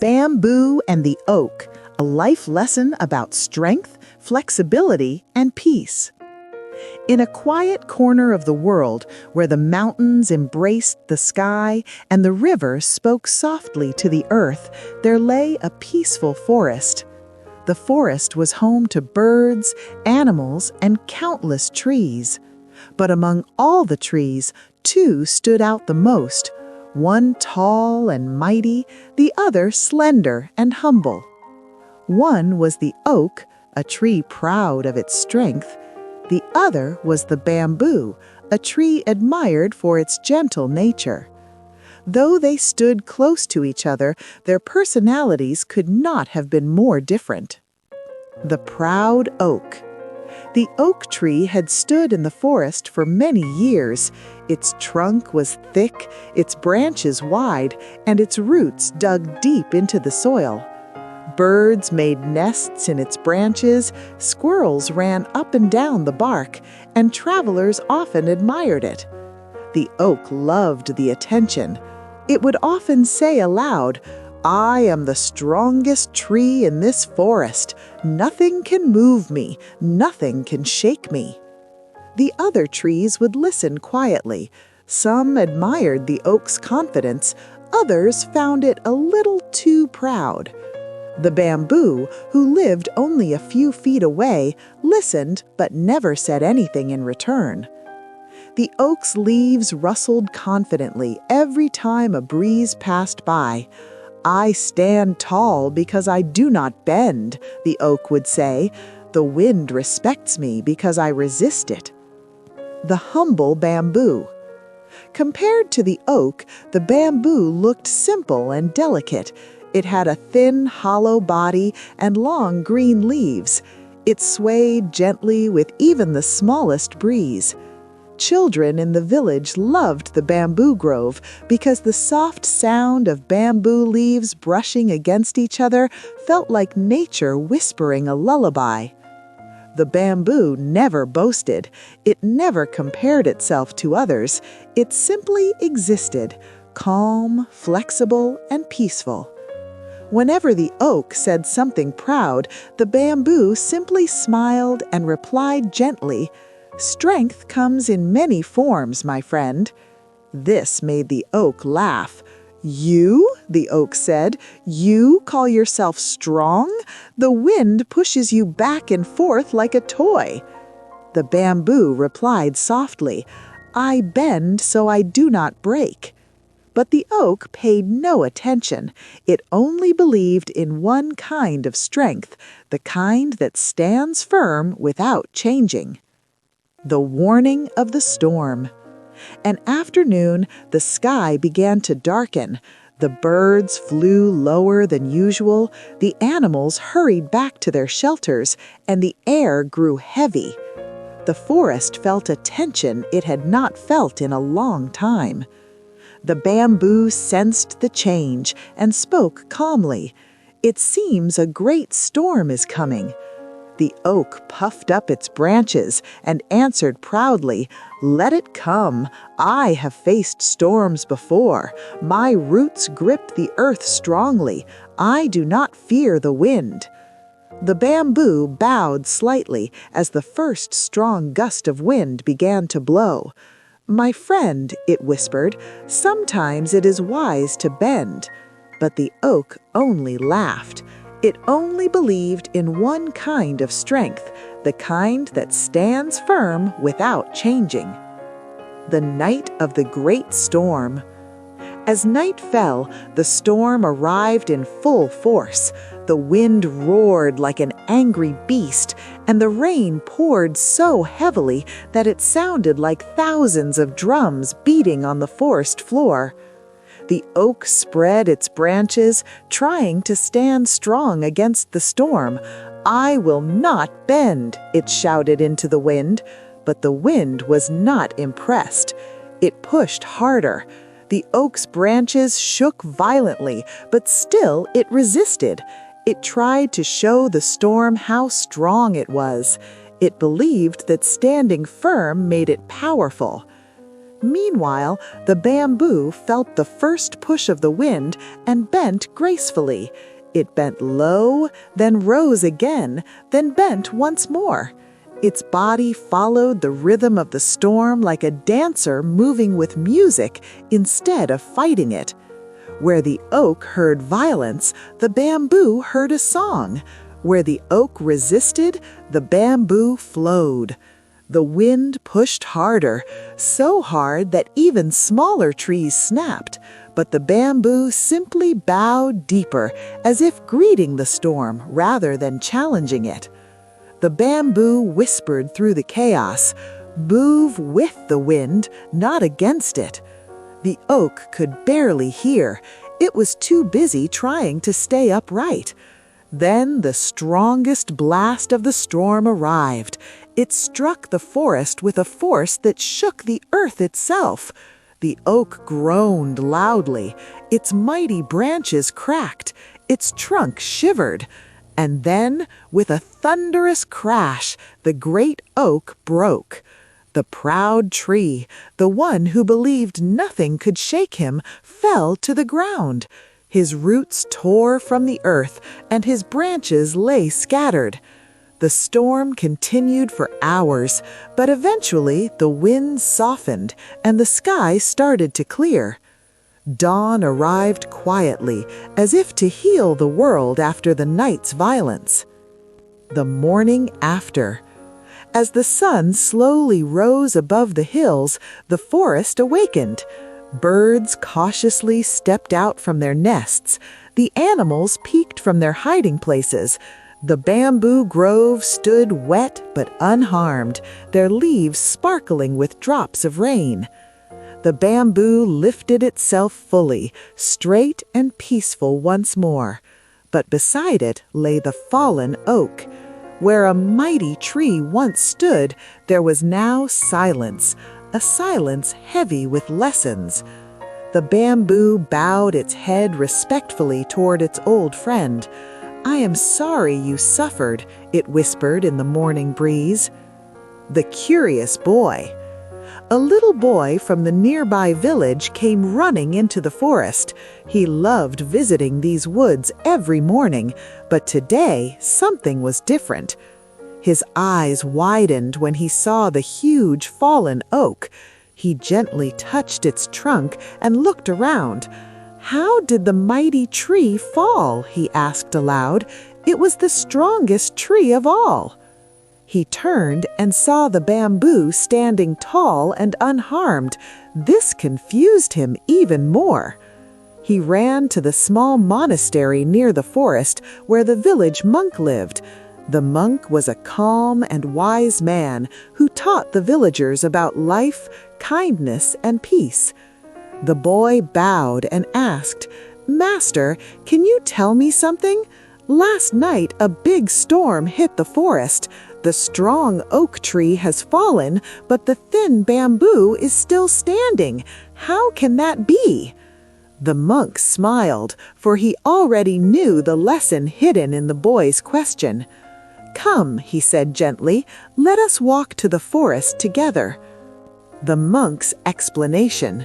Bamboo and the Oak, a life lesson about strength, flexibility, and peace. In a quiet corner of the world where the mountains embraced the sky and the river spoke softly to the earth, there lay a peaceful forest. The forest was home to birds, animals, and countless trees. But among all the trees, two stood out the most, one tall and mighty, the other slender and humble. One was the oak, a tree proud of its strength. The other was the bamboo, a tree admired for its gentle nature. Though they stood close to each other, their personalities could not have been more different. The proud oak. The oak tree had stood in the forest for many years. Its trunk was thick, its branches wide, and its roots dug deep into the soil. Birds made nests in its branches, squirrels ran up and down the bark, and travelers often admired it. The oak loved the attention. It would often say aloud, "I am the strongest tree in this forest. Nothing can move me. Nothing can shake me." The other trees would listen quietly. Some admired the oak's confidence. Others found it a little too proud. The bamboo, who lived only a few feet away, listened but never said anything in return. The oak's leaves rustled confidently every time a breeze passed by. "I stand tall because I do not bend," the oak would say. "The wind respects me because I resist it." The humble bamboo. Compared to the oak, the bamboo looked simple and delicate. It had a thin, hollow body and long green leaves. It swayed gently with even the smallest breeze. Children in the village loved the bamboo grove because the soft sound of bamboo leaves brushing against each other felt like nature whispering a lullaby. The bamboo never boasted. It never compared itself to others. It simply existed, calm, flexible, and peaceful. Whenever the oak said something proud, the bamboo simply smiled and replied gently, "Strength comes in many forms, my friend." This made the oak laugh. "You?" the oak said. "You call yourself strong? The wind pushes you back and forth like a toy." The bamboo replied softly, "I bend so I do not break." But the oak paid no attention. It only believed in one kind of strength, the kind that stands firm without changing. The warning of the storm. An afternoon, the sky began to darken. The birds flew lower than usual, the animals hurried back to their shelters, and the air grew heavy. The forest felt a tension it had not felt in a long time. The bamboo sensed the change and spoke calmly. "It seems a great storm is coming." The oak puffed up its branches and answered proudly, "Let it come. I have faced storms before. My roots grip the earth strongly. I do not fear the wind." The bamboo bowed slightly as the first strong gust of wind began to blow. "My friend," it whispered, "sometimes it is wise to bend." But the oak only laughed. It only believed in one kind of strength, the kind that stands firm without changing. The night of the great storm. As night fell, the storm arrived in full force. The wind roared like an angry beast, and the rain poured so heavily that it sounded like thousands of drums beating on the forest floor. The oak spread its branches, trying to stand strong against the storm. "I will not bend," it shouted into the wind. But the wind was not impressed. It pushed harder. The oak's branches shook violently, but still it resisted. It tried to show the storm how strong it was. It believed that standing firm made it powerful. Meanwhile, the bamboo felt the first push of the wind and bent gracefully. It bent low, then rose again, then bent once more. Its body followed the rhythm of the storm like a dancer moving with music instead of fighting it. Where the oak heard violence, the bamboo heard a song. Where the oak resisted, the bamboo flowed. The wind pushed harder, so hard that even smaller trees snapped, but the bamboo simply bowed deeper, as if greeting the storm rather than challenging it. The bamboo whispered through the chaos, "Move with the wind, not against it." The oak could barely hear. It was too busy trying to stay upright. Then the strongest blast of the storm arrived. It struck the forest with a force that shook the earth itself. The oak groaned loudly. Its mighty branches cracked. Its trunk shivered. And then, with a thunderous crash, the great oak broke. The proud tree, the one who believed nothing could shake him, fell to the ground. His roots tore from the earth, and his branches lay scattered. The storm continued for hours, but eventually the winds softened, and the sky started to clear. Dawn arrived quietly, as if to heal the world after the night's violence. The morning after. As the sun slowly rose above the hills, the forest awakened. Birds cautiously stepped out from their nests. The animals peeked from their hiding places. The bamboo grove stood wet but unharmed, their leaves sparkling with drops of rain. The bamboo lifted itself fully, straight and peaceful once more. But beside it lay the fallen oak. Where a mighty tree once stood, there was now silence, a silence heavy with lessons. The bamboo bowed its head respectfully toward its old friend. "I am sorry you suffered," it whispered in the morning breeze. The curious boy. A little boy from the nearby village came running into the forest. He loved visiting these woods every morning, but today something was different. His eyes widened when he saw the huge fallen oak. He gently touched its trunk and looked around. "How did the mighty tree fall?" he asked aloud. "It was the strongest tree of all." He turned and saw the bamboo standing tall and unharmed. This confused him even more. He ran to the small monastery near the forest where the village monk lived. The monk was a calm and wise man who taught the villagers about life, kindness, and peace. The boy bowed and asked, "Master, can you tell me something? Last night a big storm hit the forest. The strong oak tree has fallen, but the thin bamboo is still standing. How can that be?" The monk smiled, for he already knew the lesson hidden in the boy's question. "Come," he said gently, "let us walk to the forest together." The monk's explanation.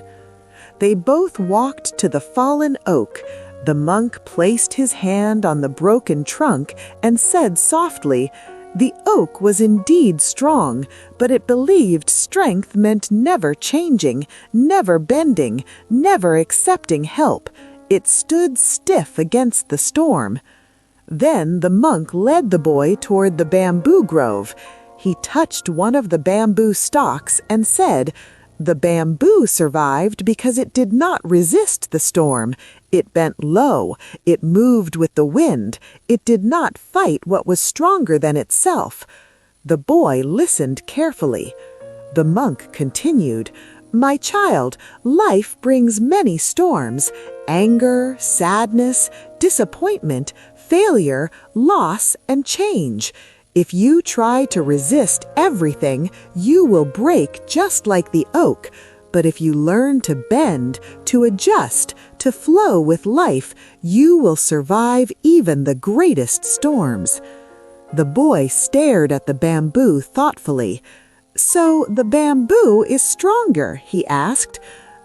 They both walked to the fallen oak. The monk placed his hand on the broken trunk and said softly, "The oak was indeed strong, but it believed strength meant never changing, never bending, never accepting help. It stood stiff against the storm." Then the monk led the boy toward the bamboo grove. He touched one of the bamboo stalks and said, "The bamboo survived because it did not resist the storm. It bent low. It moved with the wind. It did not fight what was stronger than itself." The boy listened carefully. The monk continued, "My child, life brings many storms: anger, sadness, disappointment, failure, loss, and change. If you try to resist everything, you will break just like the oak. But if you learn to bend, to adjust, to flow with life, you will survive even the greatest storms." The boy stared at the bamboo thoughtfully. "So the bamboo is stronger?" he asked.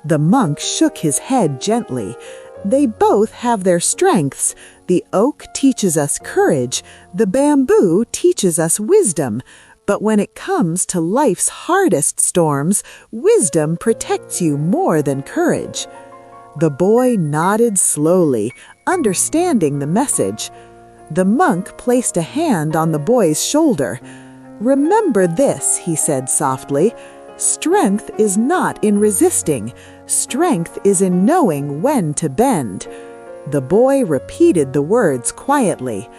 The monk shook his head gently. "They both have their strengths. The oak teaches us courage. The bamboo teaches us wisdom. But when it comes to life's hardest storms, wisdom protects you more than courage." The boy nodded slowly, understanding the message. The monk placed a hand on the boy's shoulder. "Remember this," he said softly. "Strength is not in resisting. Strength is in knowing when to bend." The boy repeated the words quietly.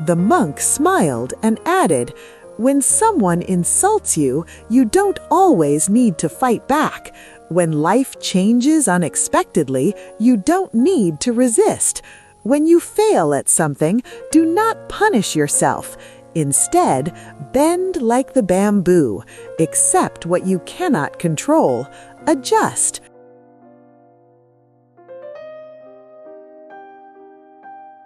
The monk smiled and added, "When someone insults you, you don't always need to fight back. When life changes unexpectedly, you don't need to resist. When you fail at something, do not punish yourself. Instead, bend like the bamboo. Accept what you cannot control. Adjust